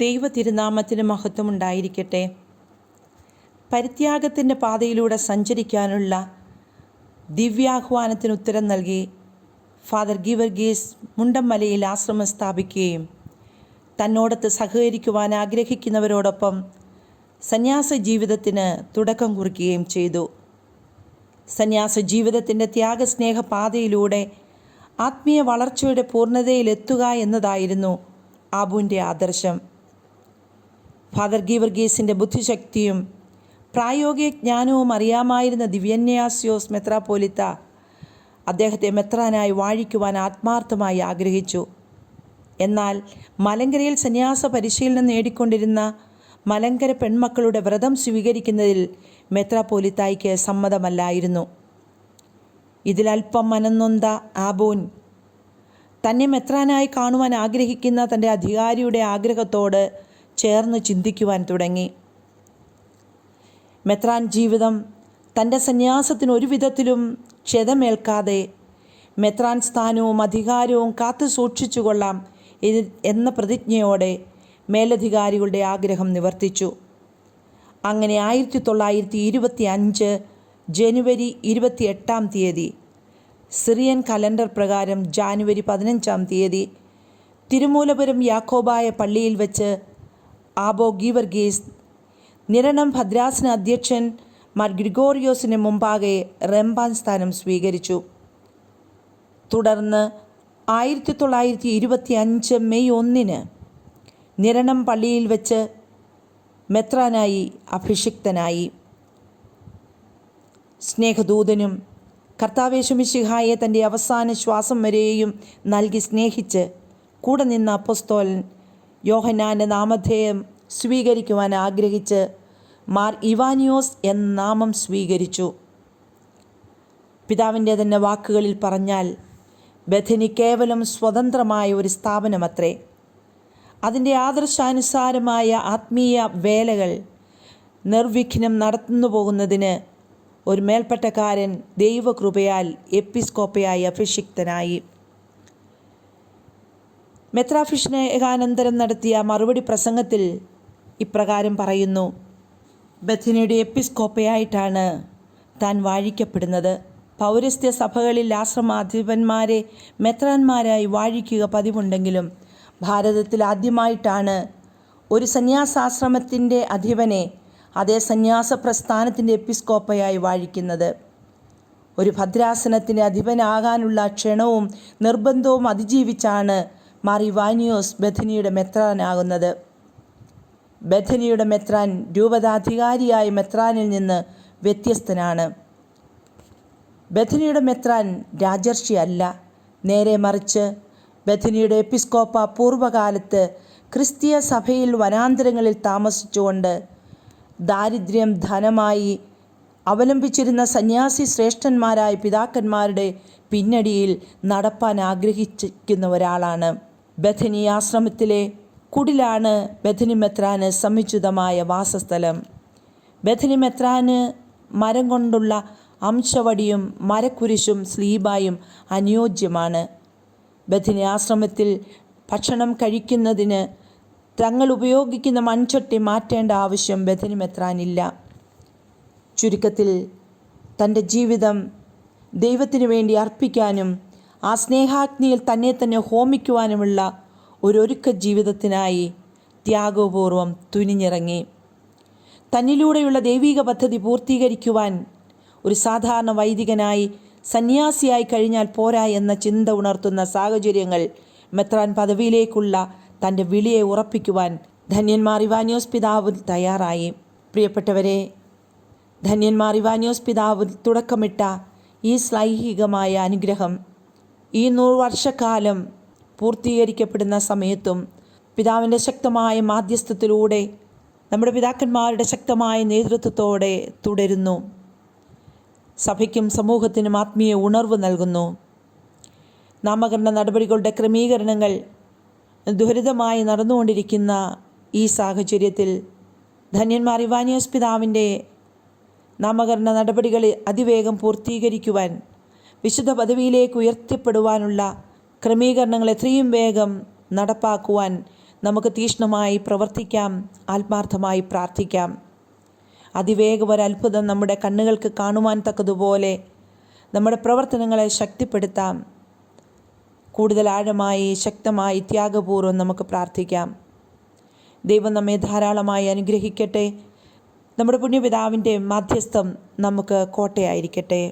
ദൈവ തിരുനാമത്തിന് മഹത്വമുണ്ടായിരിക്കട്ടെ. പരിത്യാഗത്തിൻ്റെ പാതയിലൂടെ സഞ്ചരിക്കാനുള്ള ദിവ്യാഹ്വാനത്തിന് ഉത്തരം നൽകി ഫാദർ ഗീവർഗീസ് മുണ്ടംമലയിൽ ആശ്രമം സ്ഥാപിക്കുകയും തന്നോടൊത്ത് സഹകരിക്കുവാൻ ആഗ്രഹിക്കുന്നവരോടൊപ്പം സന്യാസ ജീവിതത്തിന് തുടക്കം കുറിക്കുകയും ചെയ്തു. സന്യാസ ജീവിതത്തിൻ്റെ ത്യാഗസ്നേഹ പാതയിലൂടെ ആത്മീയ വളർച്ചയുടെ പൂർണ്ണതയിലെത്തുക എന്നതായിരുന്നു ആബുവിൻ്റെ ആദർശം. ഫാദർ ഗീവർഗീസിൻ്റെ ബുദ്ധിശക്തിയും പ്രായോഗിക ജ്ഞാനവും അറിയാമായിരുന്ന ദിവ്യന്യാസ്യോസ് മെത്രാപ്പോലിത്ത അദ്ദേഹത്തെ മെത്രാനായി വാഴിക്കുവാൻ ആത്മാർത്ഥമായി ആഗ്രഹിച്ചു. എന്നാൽ മലങ്കരയിൽ സന്യാസ പരിശീലനം നേടിക്കൊണ്ടിരുന്ന മലങ്കര പെൺമക്കളുടെ വ്രതം സ്വീകരിക്കുന്നതിൽ മെത്രാപ്പോലിത്തായ്ക്ക് സമ്മതമല്ലായിരുന്നു. ഇതിലൽപ്പം മനംനൊന്ത ആബൂൻ തന്നെ മെത്രാനായി കാണുവാൻ ആഗ്രഹിക്കുന്ന തൻ്റെ അധികാരിയുടെ ആഗ്രഹത്തോട് ചേർന്ന് ചിന്തിക്കുവാൻ തുടങ്ങി. മെത്രാൻ ജീവിതം തൻ്റെ സന്യാസത്തിന് ഒരു വിധത്തിലും ക്ഷതമേൽക്കാതെ മെത്രാൻ സ്ഥാനവും അധികാരവും കാത്തു സൂക്ഷിച്ചുകൊള്ളാം എന്ന പ്രതിജ്ഞയോടെ മേലധികാരികളുടെ ആഗ്രഹം നിവർത്തിച്ചു. അങ്ങനെ 1925 ജനുവരി 28 സിറിയൻ കലണ്ടർ പ്രകാരം ജാനുവരി 15 തിരുമൂലപുരം യാക്കോബായ പള്ളിയിൽ വെച്ച് ആബോ ഗീവർഗീസ് നിരണം ഭദ്രാസന അധ്യക്ഷൻ മാർ ഗ്രിഗോറിയോസിന് മുമ്പാകെ റെമ്പാൻ സ്ഥാനം സ്വീകരിച്ചു. തുടർന്ന് 1925 മെയ് 1 നിരണം പള്ളിയിൽ വെച്ച് മെത്രാനായി അഭിഷിക്തനായി. സ്നേഹദൂതനും കർത്താവേശുമിശിഹായെ തൻ്റെ അവസാന ശ്വാസം വരെയും നൽകി സ്നേഹിച്ച് കൂടെ നിന്ന അപ്പോസ്തലൻ യോഹന്നാൻ്റെ നാമധേയം സ്വീകരിക്കുവാൻ ആഗ്രഹിച്ച് മാർ ഇവാനിയോസ് എന്ന നാമം സ്വീകരിച്ചു. പിതാവിൻ്റെ തന്നെ വാക്കുകളിൽ പറഞ്ഞാൽ ബഥനി കേവലം സ്വതന്ത്രമായ ഒരു സ്ഥാപനമത്രേ. അതിൻ്റെ ആദർശാനുസാരമായ ആത്മീയ വേലകൾ നിർവിഘ്നം നടന്നു പോകുന്നതിന് ഒരു മേൽപ്പട്ടക്കാരൻ ദൈവകൃപയാൽ എപ്പിസ്കോപ്പയായി അഭിഷിക്തനായി. മെത്രാഭിഷേകാനന്തരം നടത്തിയ മറുപടി പ്രസംഗത്തിൽ ഇപ്രകാരം പറയുന്നു: ബഥനിയുടെ എപ്പിസ്കോപ്പയായിട്ടാണ് താൻ വാഴിക്കപ്പെടുന്നത്. പൗരസ്ത്യ സഭകളിൽ ആശ്രമാധിപന്മാരെ മെത്രാന്മാരായി വാഴിക്കുക പതിവുണ്ടെങ്കിലും ഭാരതത്തിൽ ആദ്യമായിട്ടാണ് ഒരു സന്യാസാശ്രമത്തിൻ്റെ അധിപനെ അതേ സന്യാസ പ്രസ്ഥാനത്തിൻ്റെ എപ്പിസ്കോപ്പയായി വാഴിക്കുന്നത്. ഒരു ഭദ്രാസനത്തിൻ്റെ അധിപനാകാനുള്ള ക്ഷണവും നിർബന്ധവും അതിജീവിച്ചാണ് മാർ ഇവാനിയോസ് ബഥനിയുടെ മെത്രാനാകുന്നത്. ബഥനിയുടെ മെത്രാൻ രൂപതാധികാരിയായ മെത്രാനിൽ നിന്ന് വ്യത്യസ്തനാണ്. ബഥനിയുടെ മെത്രാൻ രാജർഷി അല്ല, നേരെ മറിച്ച് ബഥനിയുടെ എപ്പിസ്കോപ്പ പൂർവ്വകാലത്ത് ക്രിസ്തീയ സഭയിൽ വനാന്തരങ്ങളിൽ താമസിച്ചുകൊണ്ട് ദാരിദ്ര്യം ധനമായി അവലംബിച്ചിരുന്ന സന്യാസി ശ്രേഷ്ഠന്മാരായ പിതാക്കന്മാരുടെ പിന്നടിയിൽ നടപ്പാൻ ആഗ്രഹിക്കുന്ന ഒരാളാണ്. ബഥനി ആശ്രമത്തിലെ കുടിലാണ് ബഥനി മെത്രാന് സമുചിതമായ വാസസ്ഥലം. ബഥനി മെത്രാന് മരം കൊണ്ടുള്ള അംശവടിയും മരക്കുരിശും സ്ലീബായും അനുയോജ്യമാണ്. ബഥനി ആശ്രമത്തിൽ ഭക്ഷണം കഴിക്കുന്നതിന് തങ്ങൾ ഉപയോഗിക്കുന്ന മൺചട്ടി മാറ്റേണ്ട ആവശ്യം ബഥനി മെത്രാനില്ല. ചുരുക്കത്തിൽ തൻ്റെ ജീവിതം ദൈവത്തിനു വേണ്ടി അർപ്പിക്കാനും ആ സ്നേഹാഗ്നിയിൽ തന്നെ ഹോമിക്കുവാനുമുള്ള ഒരുക്ക ജീവിതത്തിനായി ത്യാഗപൂർവം തുനിഞ്ഞിറങ്ങി. തന്നിലൂടെയുള്ള ദൈവിക പദ്ധതി പൂർത്തീകരിക്കുവാൻ ഒരു സാധാരണ വൈദികനായി സന്യാസിയായി കഴിഞ്ഞാൽ പോരാ എന്ന ചിന്ത ഉണർത്തുന്ന സാഹചര്യങ്ങൾ മെത്രാൻ പദവിയിലേക്കുള്ള തൻ്റെ വിളിയെ ഉറപ്പിക്കുവാൻ ധന്യന്മാർ ഇവാനിയോസ് പിതാവ് തയ്യാറായി. പ്രിയപ്പെട്ടവരെ, ധന്യന്മാർ ഇവാനിയോസ് പിതാവ് തുടക്കമിട്ട ഈ ശ്ലൈഹികമായ അനുഗ്രഹം ഈ 100 വർഷക്കാലം പൂർത്തീകരിക്കപ്പെടുന്ന സമയത്തും പിതാവിൻ്റെ ശക്തമായ മാധ്യസ്ഥത്തിലൂടെ നമ്മുടെ പിതാക്കന്മാരുടെ ശക്തമായ നേതൃത്വത്തോടെ തുടരുന്നു. സഭയ്ക്കും സമൂഹത്തിനും ആത്മീയ ഉണർവ് നൽകുന്നു. നാമകരണ നടപടികളുടെ ക്രമീകരണങ്ങൾ ദുരിതമായി നടന്നുകൊണ്ടിരിക്കുന്ന ഈ സാഹചര്യത്തിൽ ധന്യന്മാർ ഇവാനിയോസ് പിതാവിൻ്റെ നാമകരണ നടപടികൾ അതിവേഗം പൂർത്തീകരിക്കുവാൻ, വിശുദ്ധ പദവിയിലേക്ക് ഉയർത്തപ്പെടുവാനുള്ള ക്രമീകരണങ്ങൾ എത്രയും വേഗം നടപ്പാക്കുവാൻ നമുക്ക് തീക്ഷ്ണമായി പ്രവർത്തിക്കാം, ആത്മാർത്ഥമായി പ്രാർത്ഥിക്കാം. അതിവേഗം ഒരത്ഭുതം നമ്മുടെ കണ്ണുകൾക്ക് കാണുവാൻ തക്കതുപോലെ നമ്മുടെ പ്രവർത്തനങ്ങളെ ശക്തിപ്പെടുത്താം. കൂടുതൽ ആഴമായി, ശക്തമായി, ത്യാഗപൂർവ്വം നമുക്ക് പ്രാർത്ഥിക്കാം. ദൈവം നമ്മെ ധാരാളമായി അനുഗ്രഹിക്കട്ടെ. നമ്മുടെ പുണ്യപിതാവിൻ്റെ മധ്യസ്ഥം നമുക്ക് കോട്ടയായിരിക്കട്ടെ.